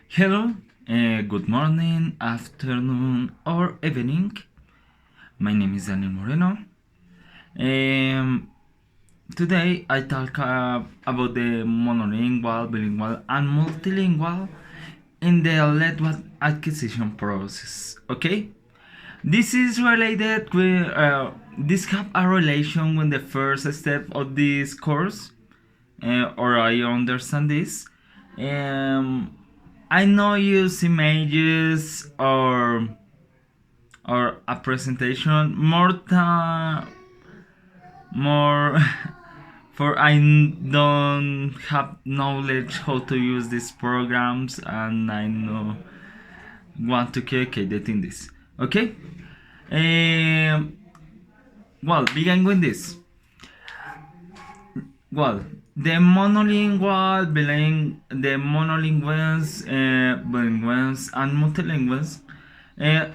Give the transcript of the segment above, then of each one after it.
Hello, good morning, afternoon, or evening. My name is Daniel Moreno. Um, Today I talk about the monolingual, bilingual, and multilingual in the language acquisition process. Okay, this is related with this have a relation with the first step of this course, or I understand this. Um, I know use images or a presentation more for don't have knowledge how to use these programs and I know want to communicate in this. Okay. Um, well, begin with this. Well, the monolinguals, bilinguals, and multilinguals, uh,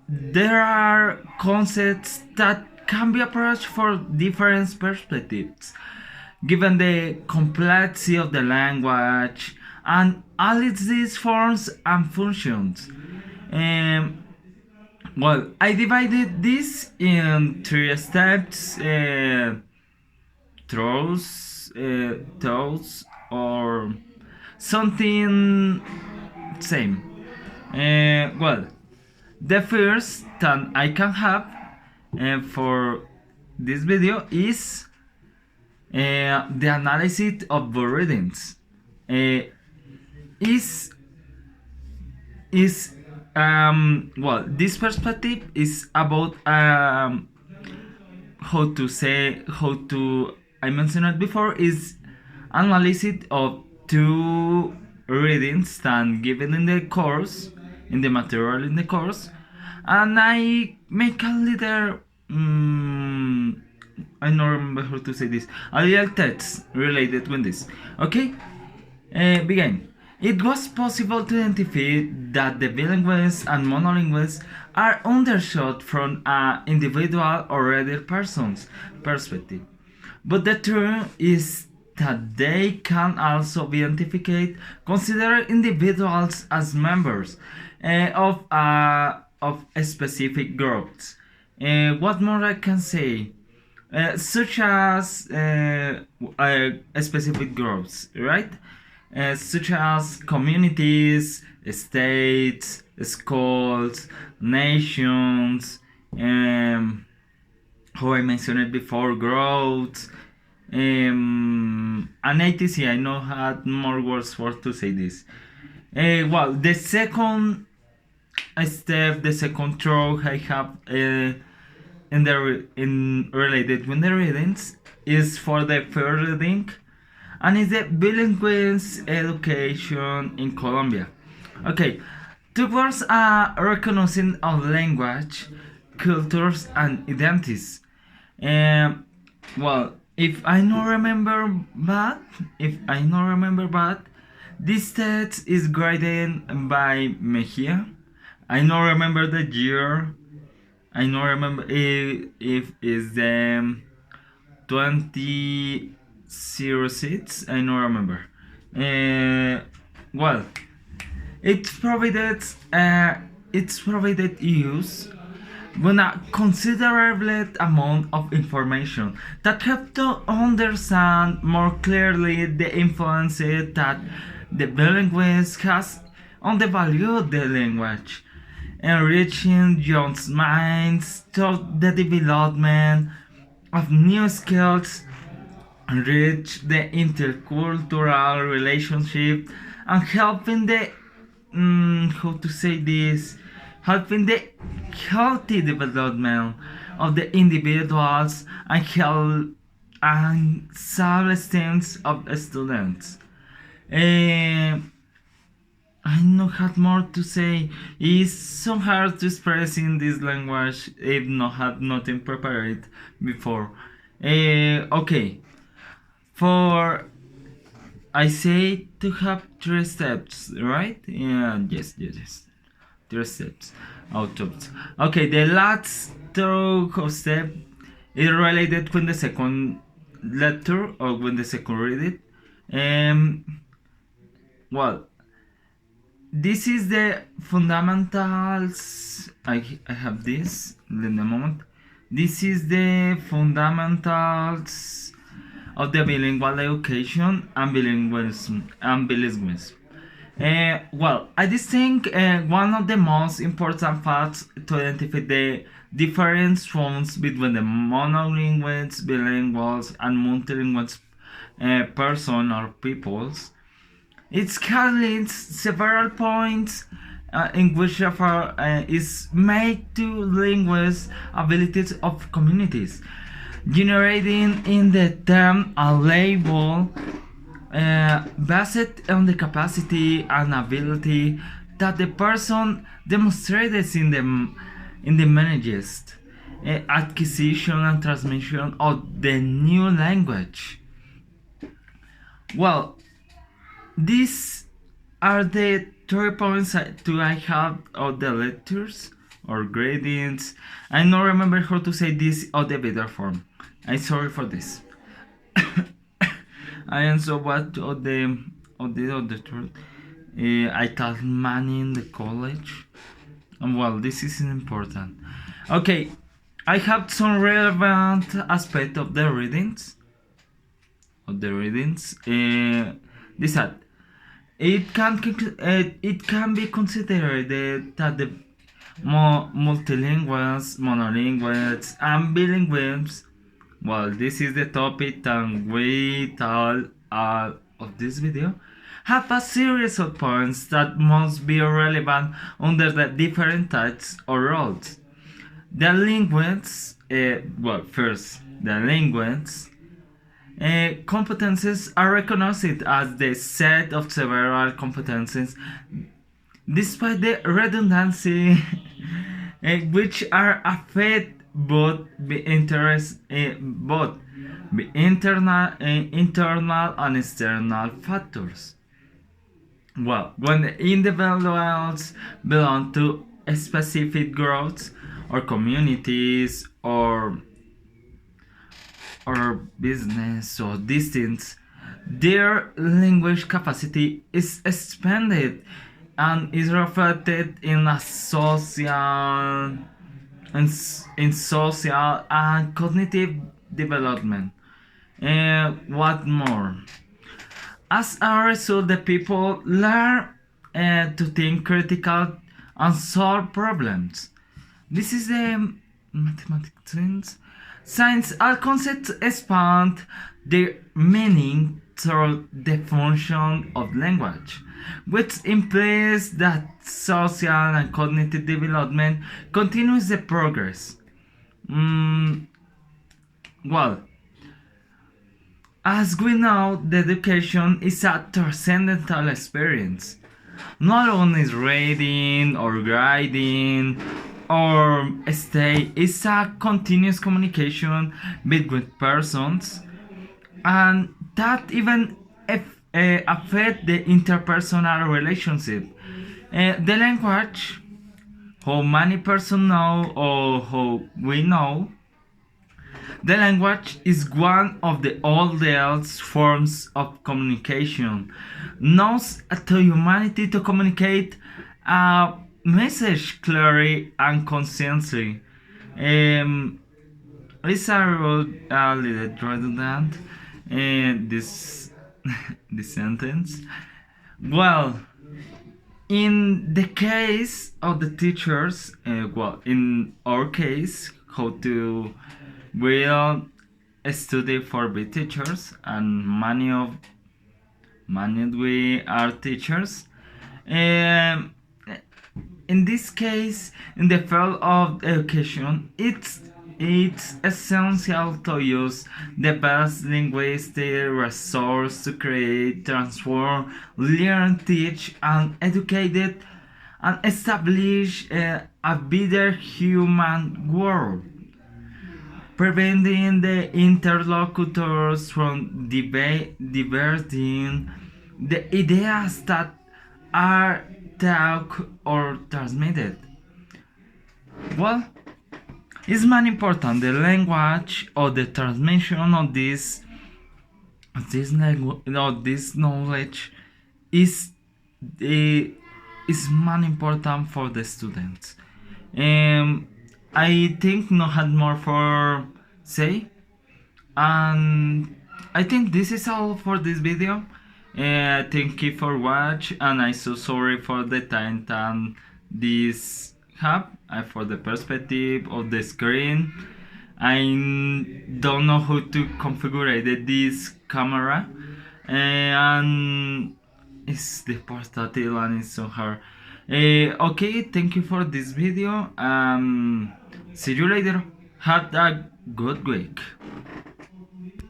there are concepts that can be approached for different perspectives, given the complexity of the language and all its forms and functions. Um, well, I divided this in three steps. Thoughts or something same. Well, the first that I can have for this video is the analysis of the readings. Uh, is is well, this perspective is about how to I mentioned it before is analysis of two readings that given in the course in the material in the course, and I make a little I don't remember how to say this, a little text related with this. Okay. Begin. It was possible to identify that the bilinguals and monolinguals are undershot from an individual or other person's perspective. But the truth is that they can also be identified, consider individuals as members of a specific groups. What more I can say? Such as specific groups, right? Such as communities, states, schools, nations, how I mentioned it before, growth, and ATC. I know had more words for to say this. Well, the second step, the second stroke I have in related with the readings is for the first reading, and it's the bilingual education in Colombia. Okay, towards a recognizing of language, cultures, and identities. Um, well, if I don't remember bad, this text is graded by Mejia. I don't remember the year. I don't remember if it's the 2006. I don't remember. Well, it's provided use with a considerable amount of information that help to understand more clearly the influence that the bilingualism has on the value of the language, enriching young minds to the development of new skills, enrich the intercultural relationship, and helping the how to say this, helping the healthy development of the individuals and health and self-esteem of the students. Eh, I don't have more to say. It's so hard to express in this language if not had nothing prepared before. Okay, for I say to have three steps, right? Yeah, yes. Three steps. Out of okay, the last step is related with the second letter or when the second read it. Well, this is the fundamentals. I have this in the moment. This is the fundamentals of the bilingual education and bilingualism. Well, I just think one of the most important facts to identify the difference forms between the monolinguals, bilinguals, and multilingual person or peoples. It highlights several points in which is made to linguist abilities of communities, generating in the term a label based on the capacity and ability that the person demonstrates in the managed acquisition and transmission of the new language. Well, these are the 3 points I have of the lectures or gradings. I don't remember how to say this on the better form. I'm sorry for this. I am so bad of the truth. I taught money in the college. And well, this is important. Okay, I have some relevant aspect of the readings. This ad. It can be considered that the multilinguals, monolinguals, and bilinguals. Well, this is the topic and we all of this video have a series of points that must be relevant under the different types or roles. The linguists, first, the linguists competences are recognized as the set of several competences despite the redundancy which are affect both the internal and external factors. Well, when the individuals belong to specific groups or communities or business or distance, their language capacity is expanded and is reflected in a social and cognitive development. What more? As a result, the people learn to think critical and solve problems. This is the mathematical sense. Science all concepts expand their meaning through the function of language, which implies that social and cognitive development continues the progress. Well, as we know, the education is a transcendental experience. Not only reading or writing or stay, it's a continuous communication between persons, and that even affect the interpersonal relationship. The language, how many persons know or how we know, the language is one of the oldest forms of communication, knows to humanity to communicate a message clearly and conscientiously. It's a little redundant this this sentence. Well, in the case of the teachers, in our case, how to will study for be teachers, and many we are teachers. In this case, in the field of education, it's essential to use the best linguistic resource to create, transform, learn, teach, and educate it, and establish a better human world, preventing the interlocutors from diverting the ideas that are taught or transmitted. Well, it's very important the language or the transmission of this knowledge is is man important for the students. Um, I think no had more for say, and I think this is all for this video. Thank you for watch, and I'm so sorry for the time that this have for the perspective of the screen. I don't know how to configure this camera, and it's the portátil and it's so hard. Okay, thank you for this video. See you later. Have a good week.